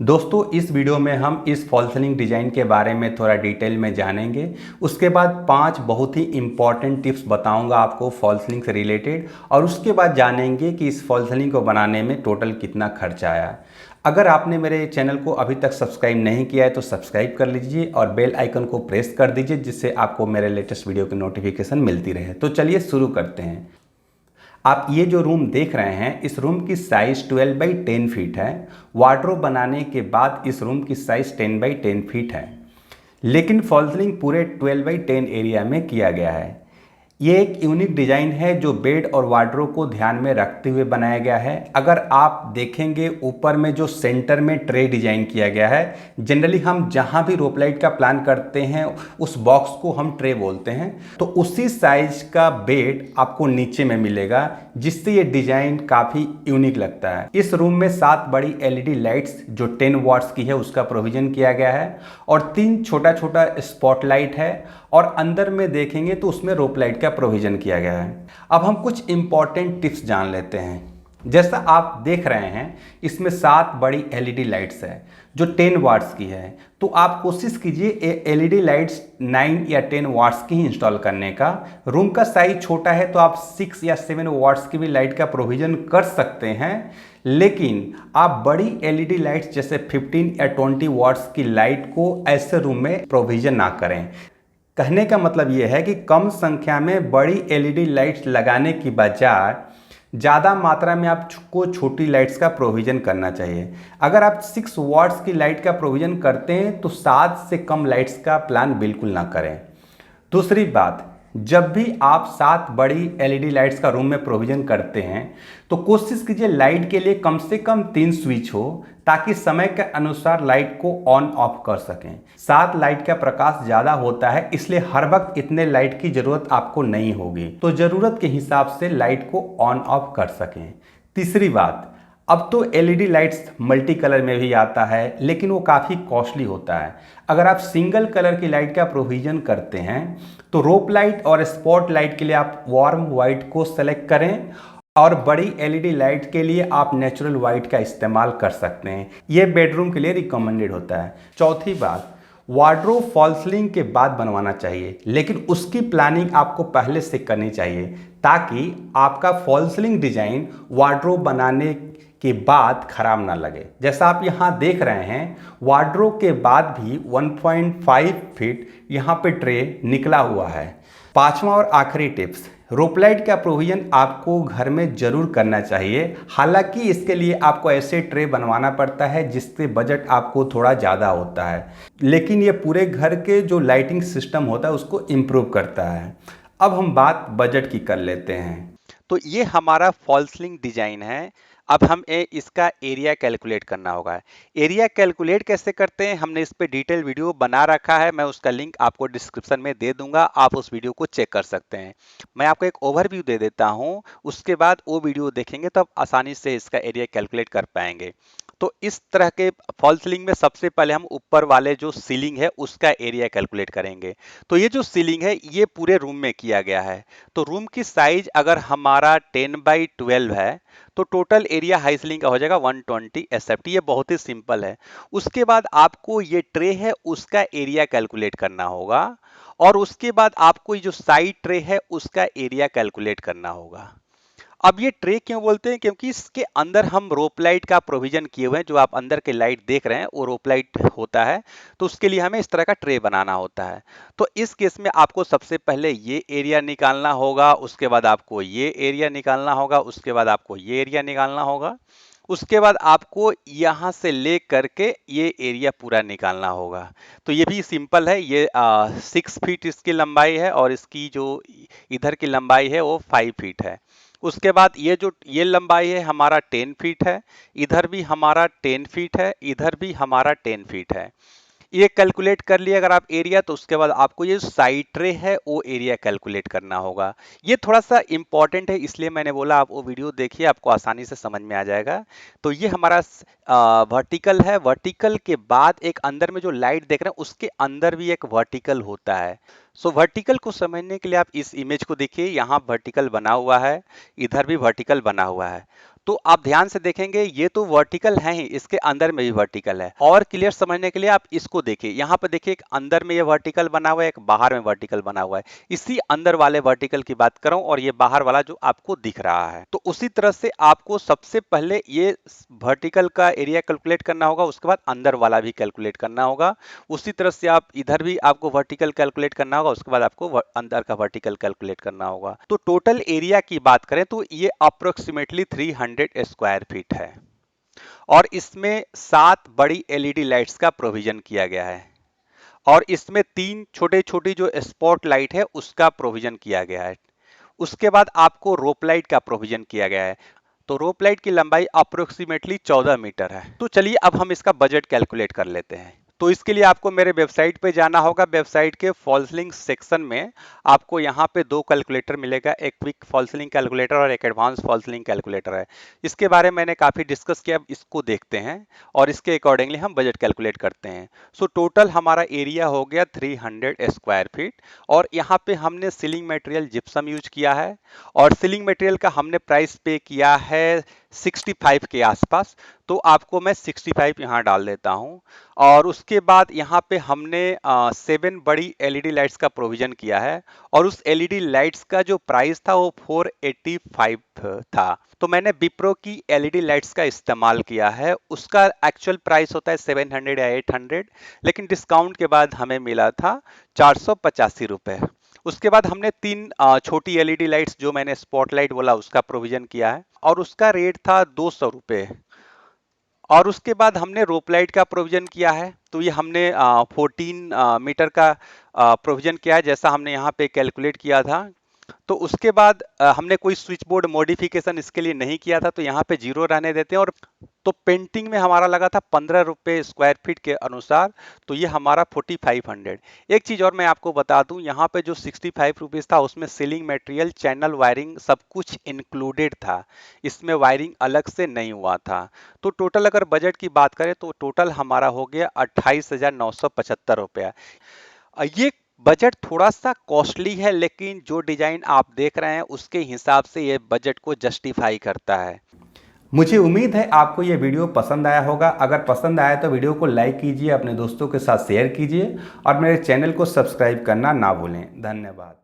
दोस्तों इस वीडियो में हम इस फॉल सीलिंग डिज़ाइन के बारे में थोड़ा डिटेल में जानेंगे। उसके बाद 5 बहुत ही इम्पॉर्टेंट टिप्स बताऊंगा आपको फॉल सीलिंग से रिलेटेड, और उसके बाद जानेंगे कि इस फॉल सीलिंग को बनाने में टोटल कितना खर्चा आया। अगर आपने मेरे चैनल को अभी तक सब्सक्राइब नहीं किया है तो सब्सक्राइब कर लीजिए और बेल आइकन को प्रेस कर दीजिए, जिससे आपको मेरे लेटेस्ट वीडियो की नोटिफिकेशन मिलती रहे। तो चलिए शुरू करते हैं। आप ये जो रूम देख रहे हैं, इस रूम की साइज़ 12 बाई 10 फीट है। वार्डरोब बनाने के बाद इस रूम की साइज़ 10 बाई 10 फीट है, लेकिन फॉल सीलिंग पूरे 12 बाई 10 एरिया में किया गया है। ये एक यूनिक डिज़ाइन है जो बेड और वार्डरोब को ध्यान में रखते हुए बनाया गया है। अगर आप देखेंगे ऊपर में जो सेंटर में ट्रे डिज़ाइन किया गया है, जनरली हम जहाँ भी रोप लाइट का प्लान करते हैं उस बॉक्स को हम ट्रे बोलते हैं, तो उसी साइज का बेड आपको नीचे में मिलेगा, जिससे ये डिज़ाइन काफ़ी यूनिक लगता है। इस रूम में 7 बड़ी एलईडी लाइट्स जो 10 वाट्स की है उसका प्रोविज़न किया गया है, और 3 छोटा छोटा स्पॉटलाइट है, और अंदर में देखेंगे तो उसमें रोप लाइट का प्रोविज़न किया गया है। अब हम कुछ इंपॉर्टेंट टिप्स जान लेते हैं। जैसा आप देख रहे हैं, इसमें 7 बड़ी एलईडी लाइट्स है जो 10 वाट्स की है, तो आप कोशिश कीजिए एलईडी लाइट्स 9 या 10 वाट्स की ही इंस्टॉल करने का। रूम का साइज छोटा है तो आप 6 या 7 वाट्स की भी लाइट का प्रोविज़न कर सकते हैं, लेकिन आप बड़ी एलईडी लाइट्स जैसे 15 या 20 वाट्स की लाइट को ऐसे रूम में प्रोविज़न ना करें। कहने का मतलब ये है कि कम संख्या में बड़ी एलईडी लाइट्स लगाने की बजाय ज़्यादा मात्रा में आपको छोटी लाइट्स का प्रोविज़न करना चाहिए। अगर आप 6 वाट्स की लाइट का प्रोविज़न करते हैं तो 7 से कम लाइट्स का प्लान बिल्कुल ना करें। दूसरी बात, जब भी आप 7 बड़ी एलईडी लाइट्स का रूम में प्रोविज़न करते हैं तो कोशिश कीजिए लाइट के लिए कम से कम 3 स्विच हो, ताकि समय के अनुसार लाइट को ऑन ऑफ कर सकें। 7 लाइट का प्रकाश ज़्यादा होता है, इसलिए हर वक्त इतने लाइट की ज़रूरत आपको नहीं होगी, तो ज़रूरत के हिसाब से लाइट को ऑन ऑफ कर सकें। तीसरी बात, अब तो एलईडी लाइट्स मल्टी कलर में भी आता है, लेकिन वो काफ़ी कॉस्टली होता है। अगर आप सिंगल कलर की लाइट का प्रोविज़न करते हैं तो रोप लाइट और स्पॉट लाइट के लिए आप वार्म वाइट को सेलेक्ट करें, और बड़ी एलईडी लाइट के लिए आप नेचुरल वाइट का इस्तेमाल कर सकते हैं। ये बेडरूम के लिए रिकमेंडेड होता है। चौथी बात, वार्डरोब फॉल सीलिंग के बाद बनवाना चाहिए, लेकिन उसकी प्लानिंग आपको पहले से करनी चाहिए, ताकि आपका फॉल सीलिंग डिज़ाइन वार्डरोब बनाने के बाद खराब ना लगे। जैसा आप यहाँ देख रहे हैं, वार्डरोब के बाद भी 1.5 फीट यहाँ पे ट्रे निकला हुआ है। पांचवा और आखिरी टिप्स, रोप लाइट का प्रोविज़न आपको घर में ज़रूर करना चाहिए। हालांकि इसके लिए आपको ऐसे ट्रे बनवाना पड़ता है जिससे बजट आपको थोड़ा ज़्यादा होता है, लेकिन ये पूरे घर के जो लाइटिंग सिस्टम होता है उसको इम्प्रूव करता है। अब हम बात बजट की कर लेते हैं। तो ये हमारा फॉल सीलिंग डिजाइन है। अब हमें इसका एरिया कैलकुलेट करना होगा। एरिया कैलकुलेट कैसे करते हैं, हमने इस पे डिटेल वीडियो बना रखा है, मैं उसका लिंक आपको डिस्क्रिप्शन में दे दूंगा, आप उस वीडियो को चेक कर सकते हैं। मैं आपको एक ओवरव्यू दे देता हूं, उसके बाद वो वीडियो देखेंगे तो आप आसानी से इसका एरिया कैलकुलेट कर पाएंगे। तो इस तरह के फॉल सीलिंग में सबसे पहले हम ऊपर वाले जो सीलिंग है उसका एरिया कैलकुलेट करेंगे। तो ये जो सीलिंग है ये पूरे रूम में किया गया है। तो रूम की साइज अगर हमारा 10 बाई 12 है तो टोटल एरिया हाई सीलिंग का हो जाएगा 120 एसएफटी। ये बहुत ही सिंपल है। उसके बाद आपको ये ट्रे है उसका एरिया कैलकुलेट करना होगा, और उसके बाद आपको ये जो साइड ट्रे है उसका एरिया कैलकुलेट करना होगा। अब ये ट्रे क्यों बोलते हैं, क्योंकि इसके अंदर हम रोप लाइट का प्रोविजन किए हुए हैं। जो आप अंदर के लाइट देख रहे हैं वो रोप लाइट होता है, तो उसके लिए हमें इस तरह का ट्रे बनाना होता है। तो इस केस में आपको सबसे पहले ये एरिया निकालना होगा, उसके बाद आपको ये एरिया निकालना होगा, उसके बाद आपको ये एरिया निकालना होगा, उसके बाद आपको यहां से ले करके ये एरिया पूरा निकालना होगा। तो ये भी सिंपल है। ये 6 फीट इसकी लंबाई है, और इसकी जो इधर की लंबाई है वो 5 फीट है। उसके बाद ये जो ये लंबाई है हमारा 10 फीट है, इधर भी हमारा 10 फीट है, इधर भी हमारा 10 फीट है। ये कैलकुलेट कर लिया अगर आप एरिया, तो उसके बाद आपको ये साइड ट्रे है वो एरिया कैलकुलेट करना होगा। ये थोड़ा सा इंपॉर्टेंट है, इसलिए मैंने बोला आप वो वीडियो देखिए, आपको आसानी से समझ में आ जाएगा। तो ये हमारा वर्टिकल है। वर्टिकल के बाद एक अंदर में जो लाइट देख रहे हैं उसके अंदर भी एक वर्टिकल होता है। सो वर्टिकल को समझने के लिए आप इस इमेज को देखिए, यहाँ वर्टिकल बना हुआ है, इधर भी वर्टिकल बना हुआ है। तो आप ध्यान से देखेंगे ये तो वर्टिकल है ही, इसके अंदर में भी वर्टिकल है। और क्लियर समझने के लिए आप इसको देखिए, यहाँ पे देखिए एक अंदर में ये वर्टिकल बना हुआ है, एक बाहर में वर्टिकल बना हुआ है। इसी अंदर वाले वर्टिकल की बात कर रहा हूं और ये बाहर वाला जो आपको दिख रहा है। तो उसी तरह से आपको सबसे पहले ये वर्टिकल का एरिया कैलकुलेट करना होगा, उसके बाद अंदर वाला भी कैलकुलेट करना होगा। उसी तरह से आप इधर भी आपको वर्टिकल कैलकुलेट करना होगा, उसके बाद आपको अंदर का वर्टिकल कैलकुलेट करना होगा। तो टोटल एरिया की बात करें तो ये अप्रोक्सीमेटली 300 स्क्वायर फीट है और इसमें 7 बड़ी एलईडी लाइट्स का प्रोविजन किया गया है और इसमें 3 छोटे छोटी जो स्पॉट लाइट है उसका प्रोविजन किया गया है। उसके बाद आपको रोप लाइट का प्रोविजन किया गया है। तो रोप लाइट की लंबाई अप्रोक्सीमेटली 14 मीटर है। तो चलिए अब हम इसका बजट कैलकुलेट कर लेते हैं। तो इसके लिए आपको मेरे वेबसाइट पे जाना होगा। वेबसाइट के फॉल सीलिंग सेक्शन में आपको यहाँ पे 2 कैलकुलेटर मिलेगा, एक क्विक फॉल सीलिंग कैलकुलेटर और एक एडवांस फॉल सीलिंग कैलकुलेटर है। इसके बारे में मैंने काफ़ी डिस्कस किया, अब इसको देखते हैं और इसके अकॉर्डिंगली हम बजट कैलकुलेट करते हैं। सो टोटल हमारा एरिया हो गया 300 स्क्वायर फीट और यहाँ पे हमने सीलिंग मटेरियल जिप्सम यूज किया है और सीलिंग मटेरियल का हमने प्राइस पे किया है 65 के आसपास। तो आपको मैं 65 यहाँ डाल देता हूँ और उसके बाद यहाँ पे हमने 7 बड़ी एलईडी लाइट्स का प्रोविजन किया है और उस एलईडी लाइट्स का जो प्राइस था वो 485 था। तो मैंने विप्रो की एलईडी लाइट्स का इस्तेमाल किया है, उसका एक्चुअल प्राइस होता है 700 या 800, लेकिन डिस्काउंट के बाद हमें मिला था 485 रुपये। उसके बाद हमने 3 छोटी एलईडी लाइट्स जो मैंने स्पॉटलाइट बोला उसका प्रोविजन किया है और उसका रेट था 200 रुपये। और उसके बाद हमने रोप लाइट का प्रोविजन किया है, तो ये हमने 14 मीटर का प्रोविजन किया है जैसा हमने यहाँ पे कैलकुलेट किया था। तो उसके बाद हमने कोई स्विच बोर्ड मॉडिफिकेशन इसके लिए नहीं किया था, तो यहाँ पे 0 रहने देते हैं। और तो पेंटिंग में हमारा लगा था 15 रुपये स्क्वायर फीट के अनुसार, तो ये हमारा 4500। एक चीज़ और मैं आपको बता दूं, यहाँ पे जो 65 रुपीज़ था उसमें सीलिंग मटेरियल, चैनल वायरिंग सब कुछ इंक्लूडेड था, इसमें वायरिंग अलग से नहीं हुआ था। तो टोटल अगर बजट की बात करें तो टोटल हमारा हो गया 28,975 रुपया। ये बजट थोड़ा सा कॉस्टली है, लेकिन जो डिजाइन आप देख रहे हैं उसके हिसाब से ये बजट को जस्टिफाई करता है। मुझे उम्मीद है आपको ये वीडियो पसंद आया होगा। अगर पसंद आया तो वीडियो को लाइक कीजिए, अपने दोस्तों के साथ शेयर कीजिए और मेरे चैनल को सब्सक्राइब करना ना भूलें। धन्यवाद।